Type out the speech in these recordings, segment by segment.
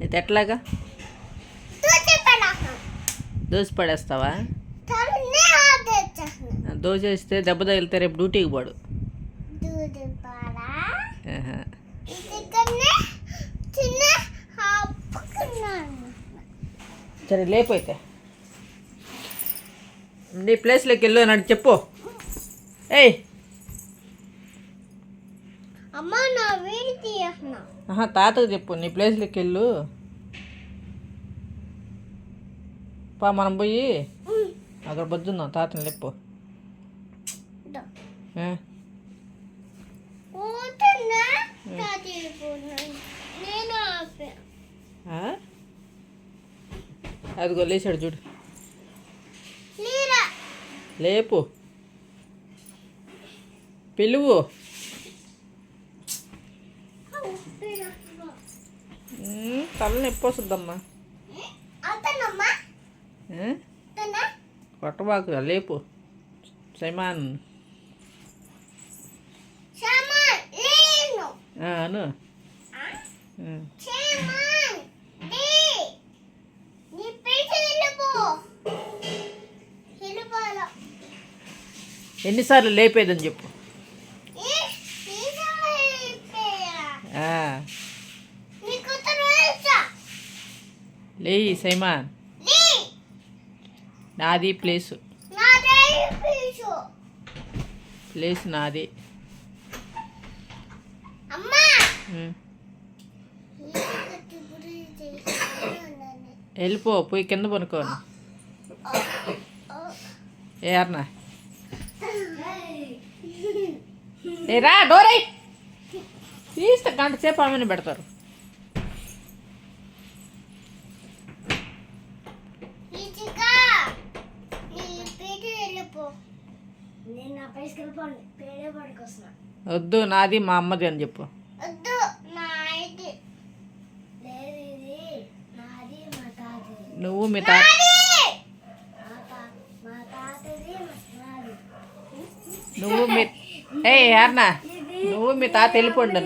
ఇది ఎట్లాగా దోశ పడేస్తావా? దోశ వేస్తే దెబ్బ తగిలితే రేపు డ్యూటీకి పోడు. సరే లేకపోతే నీ ప్లేస్లోకి వెళ్ళు అని చెప్పు. ఏయ్ తాతకు చెప్పు, నీ ప్లేస్లోకి వెళ్ళు. పా మనం పోయి అక్కడ బొద్దుందాం. తాతని లేపు. అదిగో లేచాడు చూడు. లేపు, పిలువు. తల నొప్పి వస్తుందమ్మా. కొట్టబాకు, లేపు. సైమాన్ అను. ఎన్నిసార్లు లేపేదని చెప్పు. లేయి సైమాన్. నాది ప్లేస్ నాది. వెళ్ళిపో, పోయి కింద పనుకోను. ఏ అన్నా రా, డోరై తీస్తే గంట సేపు ఆమెను పెడతారు. వద్దు, నాది మా అమ్మది అని చెప్పు. నువ్వు మీ తాత నువ్వు మీ యార్నా నువ్వు మీ తాత వెళ్ళిపోండి.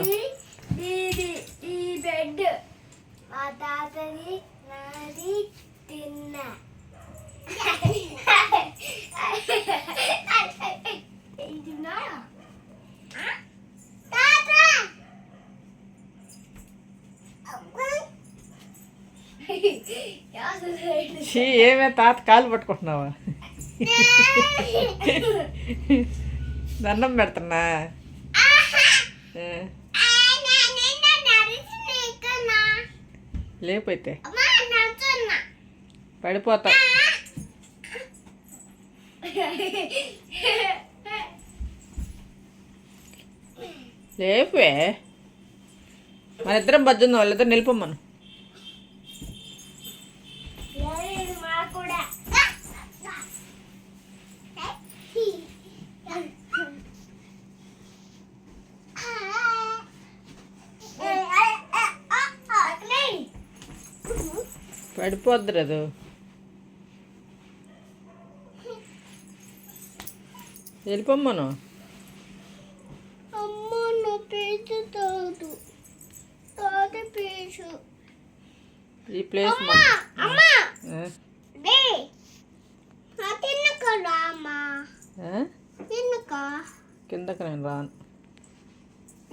ఏమే తాత కాలు పట్టుకుంటున్నావా? దండం పెడుతున్నా. లేకపోతే పడిపోతా. లేపే, మన ఇద్దరం బజ్జుంది, వాళ్ళిద్దరు నిలిపమ్మను. పడిపోద్దు రదు. వెళ్ళిపోమ్మను. ఈ ప్లేస్ కిందకి నేను రాను.